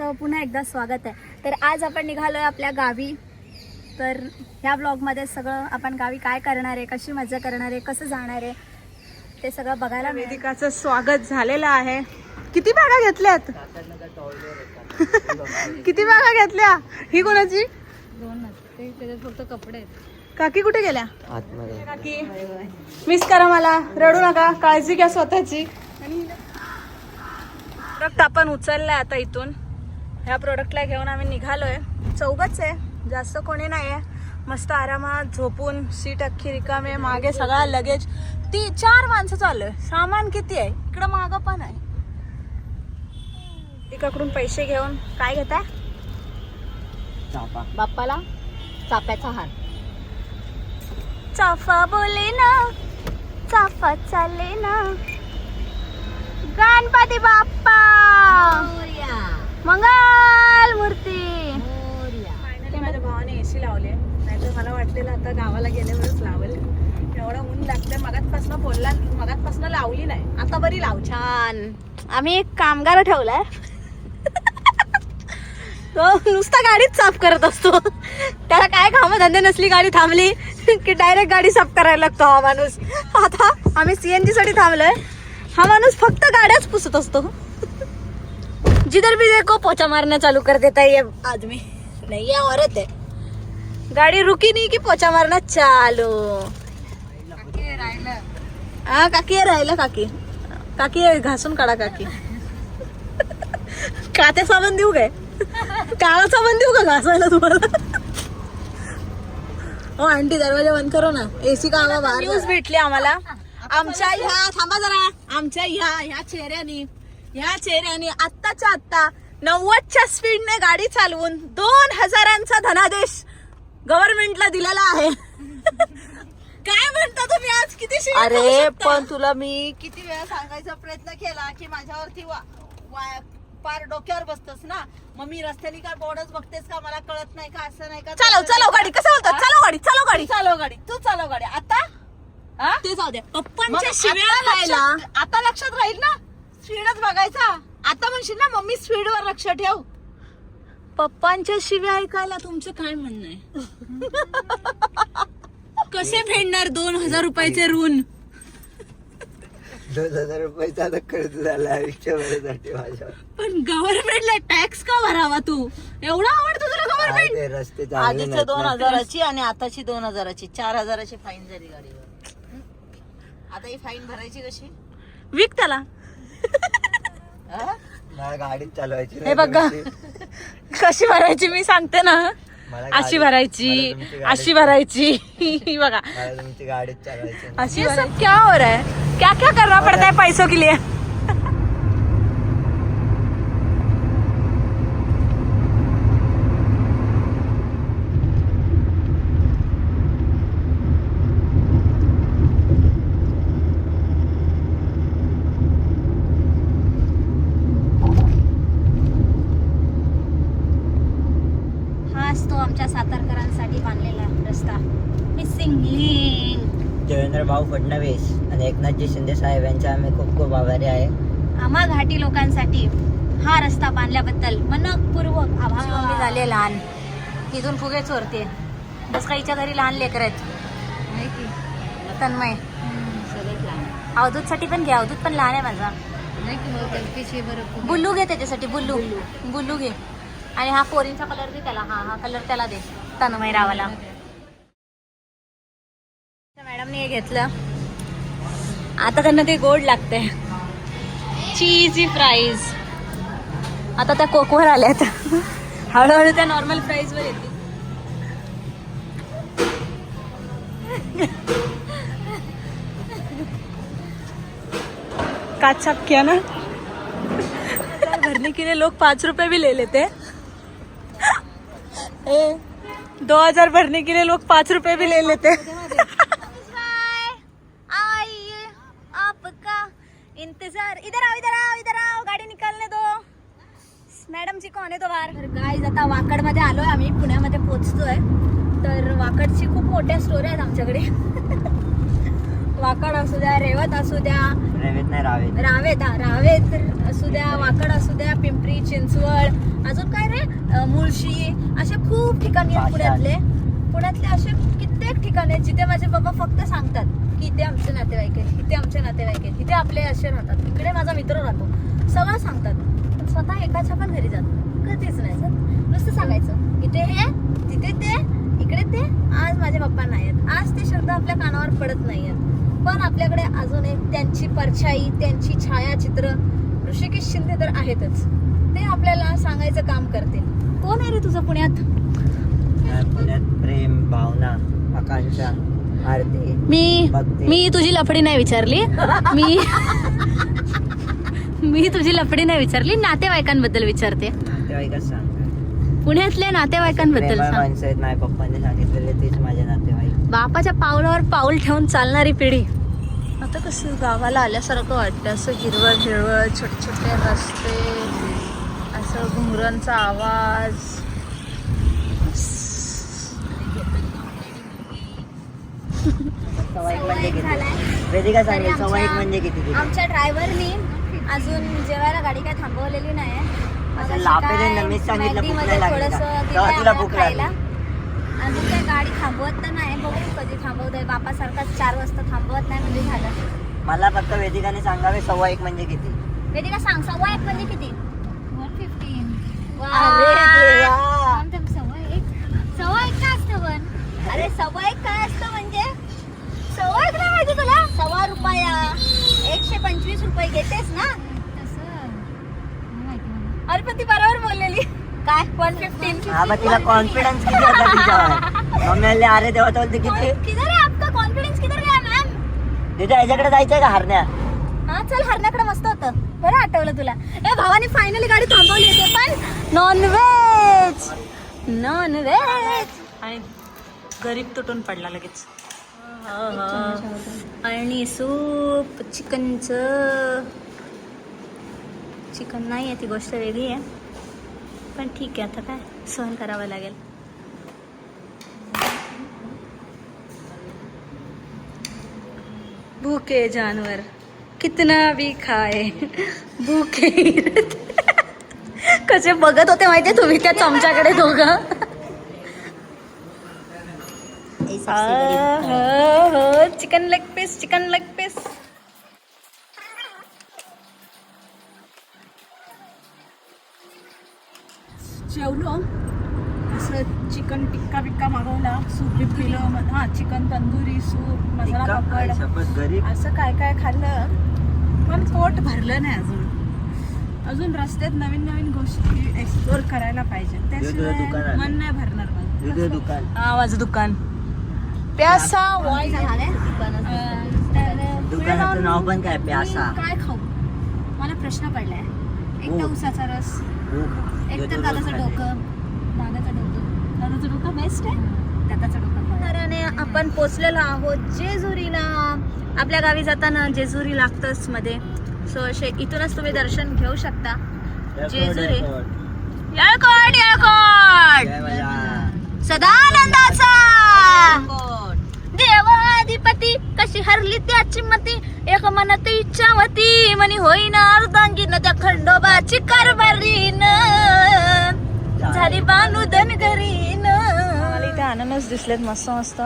तुमचं पुन्हा एकदा स्वागत आहे। तर आज आपण निघालोय आपल्या गावी। तर ह्या ब्लॉगमध्ये सगळं आपण गावी काय करणार आहे, कशी मजा करणार आहे, कसं जाणार आहे ते सगळं बघायला मिळेल। वेदिकाचं स्वागत झालेलं आहे। किती बागा घेतल्यात? किती बागा घेतल्या? ही कोणाची? त्याच्यात फक्त कपडे आहेत। काकी कुठे गेल्या? आतमध्ये। काकी मिस करा मला, रडू नका, काळजी घ्या स्वतःची। प्रोडक्ट आपण उचललाय आता इथून। ह्या प्रोडक्टला घेऊन आम्ही निघालोय। चौघच आहे, जास्त कोणी नाही आहे। मस्त आरामात झोपून, सीट अख्खी रिकामी आहे, मागे सगळा लगेज। 4 माणसं चाललोय। सामान किती आहे? इकडं मागं पण आहे। तिकडून पैसे घेऊन काय घेताय? चाफा। बाप्पाला चाफ्याचा हार। चाफा बोले ना, चाफा चाले ना, गणपती बाप्पा मंगल मूर्ती। फायनली माझ्या भावाने एसी लावले, नाहीतर मला वाटलेलं आता गावाला गेल्यावरच लावेल। एवढं ऊन लागतंय, मगातपासून लावली नाही, आता बरी लाव। छान। आम्ही एक कामगार ठेवलाय, तो नुसता गाडीच साफ करत असतो। त्याला काय कामं धंदे नसली, गाडी थांबली की डायरेक्ट गाडी साफ करायला लागतो हा माणूस। आता आम्ही सीएनजी साठी थांबलोय, हा माणूस फक्त गाड्याच पुसत असतो। जिधर भी देखो पोछा मारना चालू कर देता है ये आदमी। नहीं, ये औरत है। गाड़ी रुकी नहीं की पोछा मारना चालू। हा काकी राहिलं, काकी घासून काढा काकी। कात्या साबण देऊ काय? काळा साबण देऊ का घासायला तुम्हाला? हो आंटी, दरवाजा बंद करो ना, एसी का हवा बाहेर। न्यूज भेटली आम्हाला आमच्या ह्या, थांबा जरा, आमच्या ह्या चेहऱ्याने आत्ताच्या आत्ता 90च्या स्पीडने गाडी चालवून 2000चा धनादेश गव्हर्नमेंटला दिलेला आहे। काय म्हणता तुम्ही आज? किती शिव्या खाऊ अरे शकता? पण तुला मी किती वेळा सांगायचा प्रयत्न केला की माझ्यावरती पार डोक्यावर बसतस ना, मग मी रस्त्याने काय बोर्डच बघतेस का? मला कळत नाही का? असं नाही का? चालव गाडी, कसं बोलतात? चालव गाडी चालव गाडी, तू चालव गाडी। आता ते जाऊ द्या, मग पप्पांच्या शिव्या खायला। आता लक्षात राहील ना, स्पीडच बघायचा। आता म्हणशील ना मम्मी स्पीडवर लक्ष ठेव। पप्पांच्या शिव्या ऐकायला तुमचं काय म्हणणं आहे? कसे फेडणार 2000 रुपयाचे ऋण? 2000 रुपयाचा आता खर्च झाला आयुष्यभरासाठी माझ्या। पण गव्हर्नमेंटला टॅक्स का भरावा? तू एवढा आवडतो तुला गव्हर्नमेंट? ते रस्ते चांगले आधीच नाहीत ना. 2000ची आणि आताची 2000ची 4000ची फाईन झाली गाडीवर। आता ही फाईन भरायची कशी? विक त्याला। मला गाडीच चालवायची हे नाही बघा तुमची. कशी भरायची मी सांगते ना, मला अशी गाडी- भरायची, मला तुमची गाडी- अशी भरायची। बघा मला तुमची गाडीच चालवायची नाही. अशी सब क्या हो रहा है? क्या क्या करना पड़ता है पैसों के लिए? हाच तो आमच्या सातारकरांसाठी बांधलेला रस्ता, मिसिंग लिंक। देवेंद्र भाऊ फडणवीस आणि एकनाथजी शिंदे साहेब यांचे आम्ही खूप खूप आभारी आहे। आम्हा घाटी लोकांसाठी हा रस्ता बांधल्याबद्दल मनपूर्वक आभार। मी झाले लहान, तिथून फुगे चोरते। बस काहीच्या घरी लहान लेकर आहेत। तन्मय अवधूत साठी पण घे, अवधूत पण लहान आहे माझा। बुल्लू घे त्याच्यासाठी, बुल्लू घे। आणि हा पोरींचा कलर दे त्याला, हा कलर त्याला दे, तन्मय रावाला। मॅडमने हे घेतलं, आता त्यांना ते गोड लागते, चीजी फ्राईज। आता त्या कोकवर आल्यात, हळूहळू त्या नॉर्मल फ्राईज वर येतील। काचा क्या ना भरने के लिए लोग 5 रुपए भी ले लेते हैं। 2000 भरने के लिए लोग 5 रुपए भी ले लेते हैं। आइए आपका इंतजार, इधर आओ, गाड़ी निकालने दो। मॅडम जी कोण आहे तो बाहेर। तर गाईज आता वाकड मध्ये आलोय आम्ही, पुण्यामध्ये पोहोचतोय। तर वाकडची खूप मोठ्या स्टोरी आहेत आमच्याकडे। वाकड असू द्या, रेवत असू द्या, रेवेत नाही रावेत. रावेत असू द्या, वाकड असू द्या, पिंपरी चिंचवड, अजून काय रे मुळशी, असे खूप ठिकाणी आहेत पुण्यातले असे कित्येक ठिकाणी आहेत जिथे माझे बाबा फक्त सांगतात की इथे आमचे नातेवाईक आहेत, इथे आमचे नातेवाईक आहेत, इथे आपले असे राहतात, इकडे माझा मित्र राहतो, सगळं सांगतात. पण स्वतः एकाच्या पण घरी जात कधीच नाही जात. नुसतं सांगायचं इथे हे, तिथे ते, इकडे ते. आज माझे पप्पा नाही आहेत, आज ते शब्द आपल्या कानावर पडत नाही आहेत. पण आपल्याकडे अजून एक त्यांची परछाई, त्यांची छायाचित्र ऋषिकेश शिंदे तर आहेतच. ते आपल्याला सांगायचं काम करतील. कोण आहे रे तुझं पुण्यात? पुण्यात प्रेम, भावना, आकांक्षा, आरती, भक्ती. मी तुझी लफडी नाही विचारली. मी तुझी लफडी नाही विचारली, नातेवाईकांबद्दल विचारते. नातेवाईकच सांग. पुण्यातल्या नातेवाईकांबद्दल प्रेमळ सांग. माणसं आहेत, माझ्या पप्पांनी सांगितलेले तेच माझे नातेवाईक. बापाच्या पावलावर पाऊल ठेवून चालणारी पिढी. आता कसं गावाला आल्यासारखं वाटतं, असं हिरवळ हिरवळ, छोटे छोटे रस्ते, असं घुंगरांचा आवाज. सवाईक म्हणजे किती? वेदिका सांगेल सवाईक म्हणजे किती? आमच्या ड्रायव्हरनी अजून जेवायला गाडी काय थांबवलेली नाही. असं लापेने नमीच सांगितलं भूक नाही लागली का? तेव्हा तुला भूक लागली. अजून काय गाडी थांबवत तर नाही, बघू कधी थांबवतोय. बापासारखा 4 वाजता थांबवत नाही म्हणजे झालं. मला फक्त वेदिकाने सांगावे सवाईक म्हणजे किती. वेदिका सांग, सव्वा 1 म्हणजे किती? 115. सव्वा एक काय असतं पण? अरे सव्वा 1 काय असतं म्हणजे? सव्वा 1 नाही माहिती तुला? ₹1.25 ₹125 घेतेस ना? अरे पण ती बरोबर बोललेली. काय 115? हा मग तिला कॉन्फिडन्स किती होता तिच्यावर? मम्मी अरे तेव्हा तर बोलते किती. किधर है आपका कॉन्फिडन्स, किधर गया मॅम? तिच्या ह्याच्याकडे जायचंय का हरण्या? हा चल, हरण्याकडे मस्त होतं. बरं आठवलं तुला. ए भावाने फायनली गाडी थांबवली होती, पण नॉनव्हेज. आणि गरीब तुटून पडला लगेच. आणि सूप चिकनचं. चिकन नाही आहे ती गोष्ट वेगळी आहे, पण ठीक आहे, आता काय सहन करावं लागेल. भूखे जानवर कितना भी खाए भूखे ही रहते. कसे बघत होते माहितीये तुम्ही त्या चमच्याकडे दोघं. Chicken leg piece, chicken leg piece. जेवलो, असं चिकन टिक्का बिक्का मागवला, सूप बीप पिलं, हा चिकन तंदुरी सूप, मसाला पापड, गरीब असं काय काय खाल्लं. पण पोट भरलं नाही अजून रस्त्यात नवीन नवीन गोष्टी एक्सप्लोर करायला पाहिजे, त्याशिवाय मन नाही भरणार माझं. दुकान. हा माझं दुकान प्यासा काय झालंय? दुकानाचं नाव पण काय? प्यासा. काय खाऊ? मला प्रश्न पडलाय. एक तर उसाचा रस, एक तर दादाचं डोकं. दादाचं डोकं बेस्ट आहे. दादाचं डोकं. त्याने आपण पोचलेलो आहोत जेजुरीला. आपल्या गावी जाताना जेजुरी लागतंच मध्ये, सो असे इथूनच तुम्ही दर्शन घेऊ शकता. जेजुरी येळकोट, येळकोट सदानंदाचा देवाधिपती. कशी हरली त्याची मती, एक मनात इच्छावती, मनी होईना अर्धांगीन त्या खंडोबाची कारभारीन, झाली बानुदन घरीन. मला इथे अननस दिसलेत मस्त मस्त.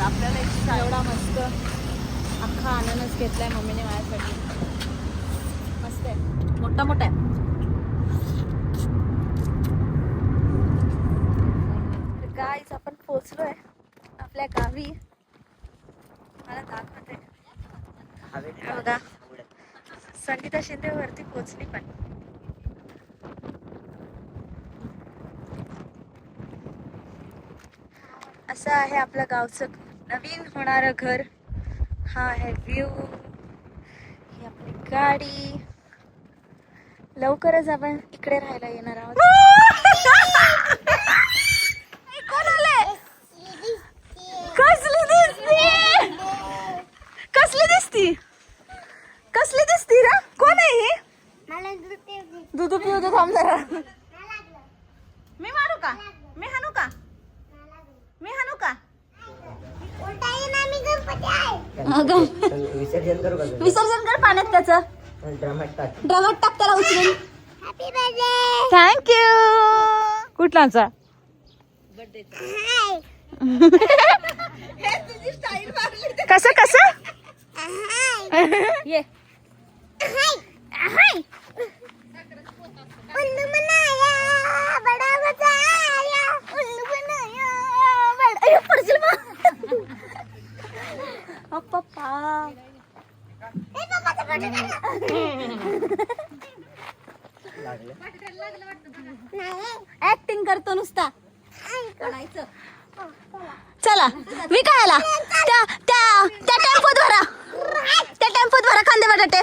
आपल्याला एवढा मस्त अख्खा अननस घेतलाय मम्मीने माझ्यासाठी. मस्त आहे, मोठा मोठा आहे. गाईज आपण पोचलोय आपल्या गावी. मला दाखवते बघा, संगीता शिंदे वरती पोचली. पण असं आहे आपल्या गावचं नवीन होणारं घर. हा आहे व्ह्यू, ही आपली गाडी. लवकरच आपण इकडे राहायला येणार आहोत. कसली दिसती, कसली दिसती. अगं विसर्जन करू का विसर्जन कर पाण्यात त्याचं. ड्रामात टाक. ड्रामात टाक त्याला उचलून. थँक्यू. कुठलाचा? कसं कसं ये पप्पा ऍक्टिंग करतो नुसता. चला विकायला त्या त्या त्या टेम्पोत भरा. त्या टेम्पोत भरा कांदे बटाटे.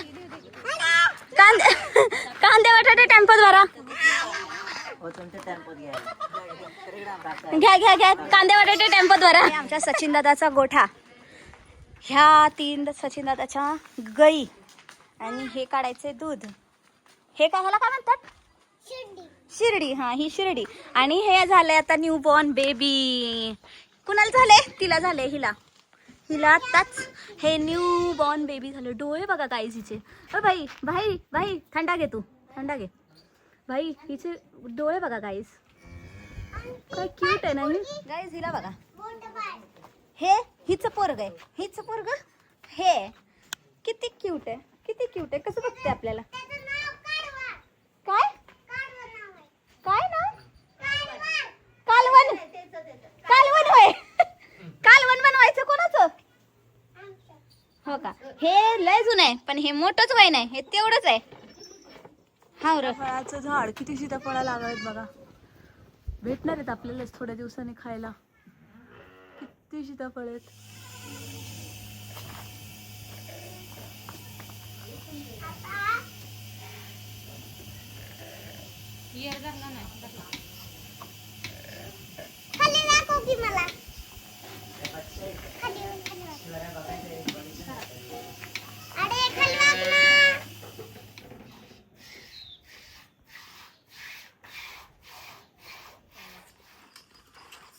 कांदे बटाटे टेम्पोत भरा. हो तुमच्या टेम्पोत घ्या. घ्या घ्या घ्या कांदे बटाटे टेम्पोत भरा. आमच्या सचिन दादाचा गोठा. ह्या 3 सचिन दादाच्या गाई आणि हे काढायचे दूध. हे काय ह्याला काय म्हणतात? शिर्डी. हा ही शिर्डी. आणि हे झालंय आता न्यू बॉर्न बेबी. कुणाला झाले? तिला झाले. हिला आत्ताच हे न्यू बॉर्न बेबी झालं. डोळे बघा गाईज हिचे. भाई भाई भाई थंडा घे तू. थंडा घे भाई. हिचे डोळे बघा गाईज. काय क्यूट आहे ना ही गाईज. हिला बघा. हे हिचं पोरग आहे. हिचं पोरग हे किती क्यूट आहे. किती क्यूट आहे. कसं बघते आपल्याला. काय काय ना कालवण. कालवण होय. कालवण बनवायचं कोणाचं? हो का. हे लय जुनं आहे पण हे मोठंच वय नाही. हे तेवढंच आहे. हा फळाचं झाड. किती सीताफळं लागायत बघा. भेटणार आहेत आपल्यालाच थोड्या दिवसांनी खायला. किती सीताफळ आहेत.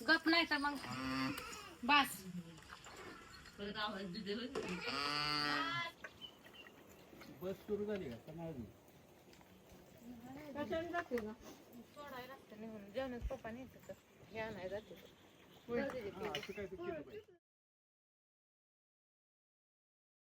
गप नाही तर मग बस. बस सुरू झाली का जेवणच पप्पा नाही जाते.